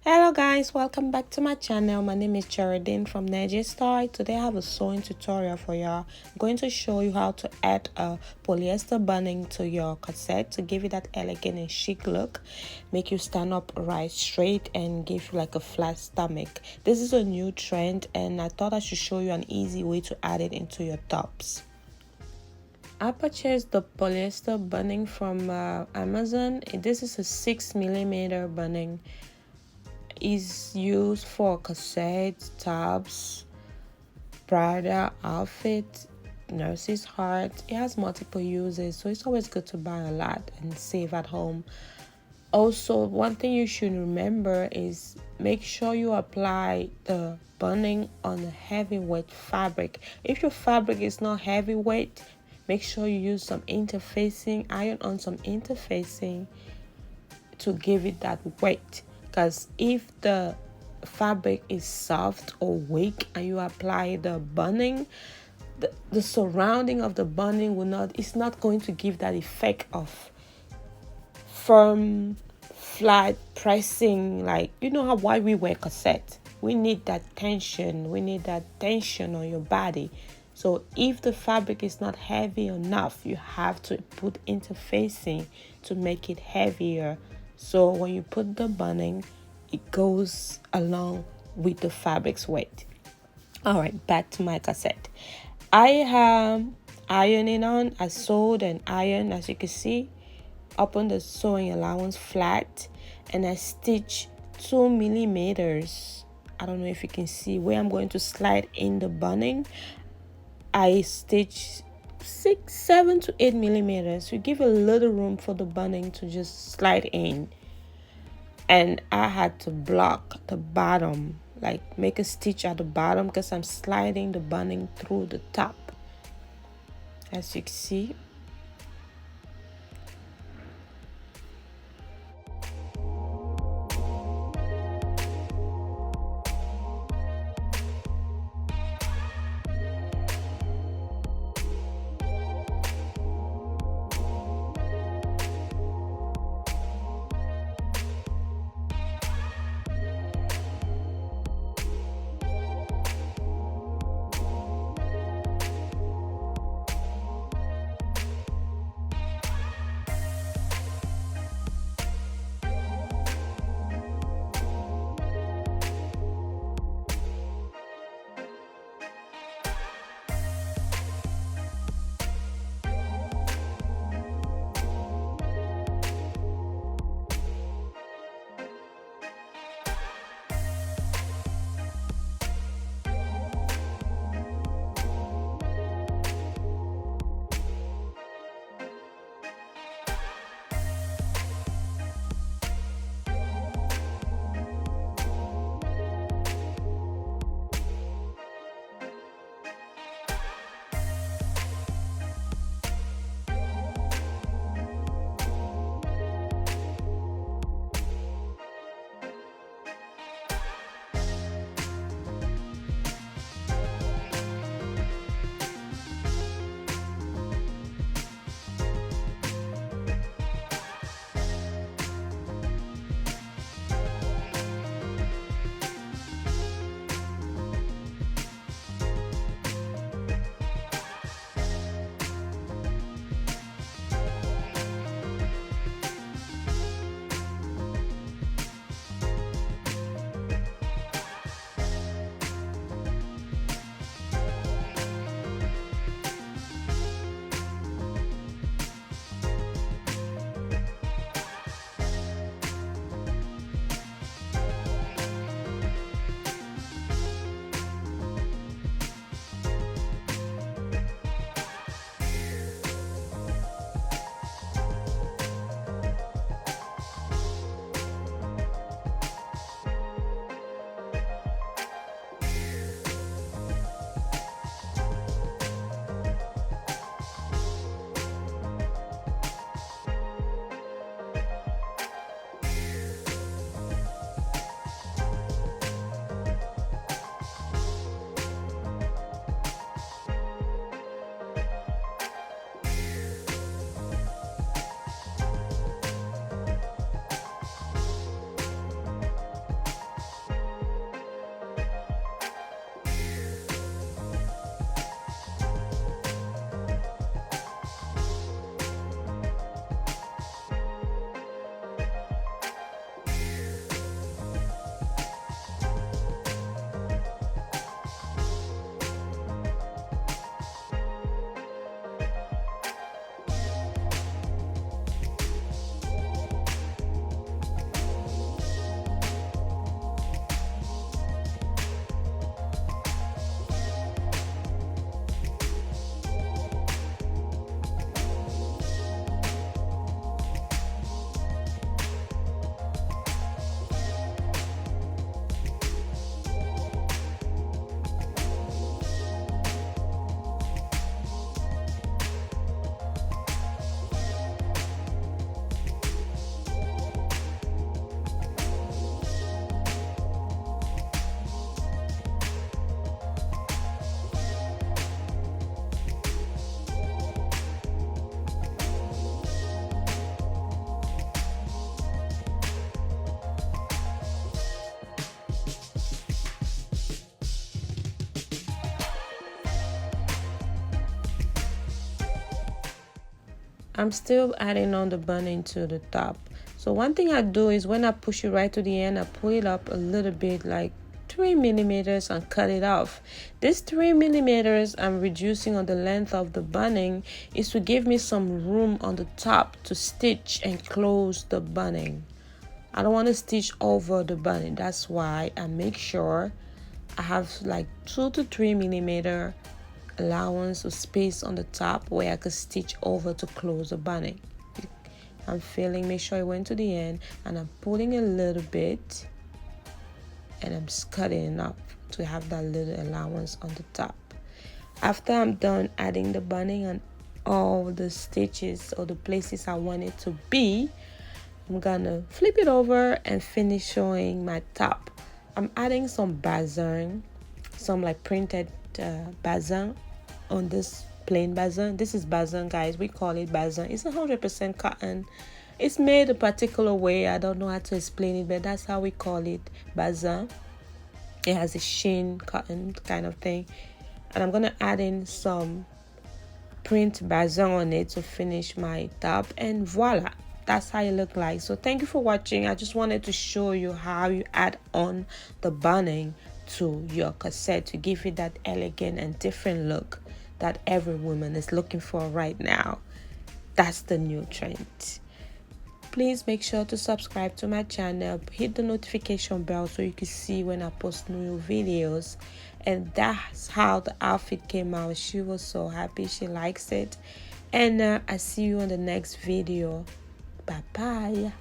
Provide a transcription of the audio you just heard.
Hello guys, welcome back to my channel. My name is Geraldine from Star. Today I have a sewing tutorial for y'all. I'm going to show you how to add a polyester bunning to your corset to give you that elegant and chic look, make you stand up right straight and give you like a flat stomach. This is a new trend and I thought I should show you an easy way to add it into your tops. I purchased the polyester bunning from Amazon. This is a 6mm bunning. Is used for corsets, tops, bridal outfit, nurse's heart. It has multiple uses, so it's always good to buy a lot and save at home. Also, one thing you should remember is make sure you apply the bunning on a heavyweight fabric. If your fabric is not heavyweight, make sure you use some interfacing, iron on some interfacing to give it that weight. Because if the fabric is soft or weak and you apply the bunning, the surrounding of the bunning it's not going to give that effect of firm, flat pressing. Like, you know why we wear corset? We need that tension. We need that tension on your body. So if the fabric is not heavy enough, you have to put interfacing to make it heavier. So when you put the bunning, it goes along with the fabric's weight. All right, back to my corset. I am ironing on. I sewed and ironed, as you can see, up on the sewing allowance flat, and I stitched 2mm. I don't know if you can see where I'm going to slide in the bunning. I stitched 7 to 8mm. You give a little room for the bunning to just slide in. And I had to block the bottom, like make a stitch at the bottom, because I'm sliding the bunning through the top, as you can see. I'm still adding on the bunning to the top. So one thing I do is when I push it right to the end, I pull it up a little bit, like 3 millimeters, and cut it off. This 3 millimeters I'm reducing on the length of the bunning is to give me some room on the top to stitch and close the bunning. I don't want to stitch over the bunning. That's why I make sure I have like 2 to 3 millimeter allowance of space on the top where I could stitch over to close the bunning. I'm feeling, make sure I went to the end, and I'm pulling a little bit, and I'm just cutting it up to have that little allowance on the top. After I'm done adding the bunning and all the stitches or the places I want it to be, I'm gonna flip it over and finish showing my top. I'm adding some bazin, some like printed bazin on this plain bazin. This is bazin, guys. We call it bazin. It's 100% cotton. It's made a particular way. I don't know how to explain it, but that's how we call it, bazin. It has a sheen cotton kind of thing, and I'm gonna add in some print bazin on it to finish my top, and voila, that's how it look like. So thank you for watching. I just wanted to show you how you add on the bunning to your corset to give it that elegant and different look that every woman is looking for right now. That's the new trend. Please make sure to subscribe to my channel, hit the notification bell so you can see when I post new videos. And that's how the outfit came out. She was so happy, she likes it. And I see you on the next video. Bye bye.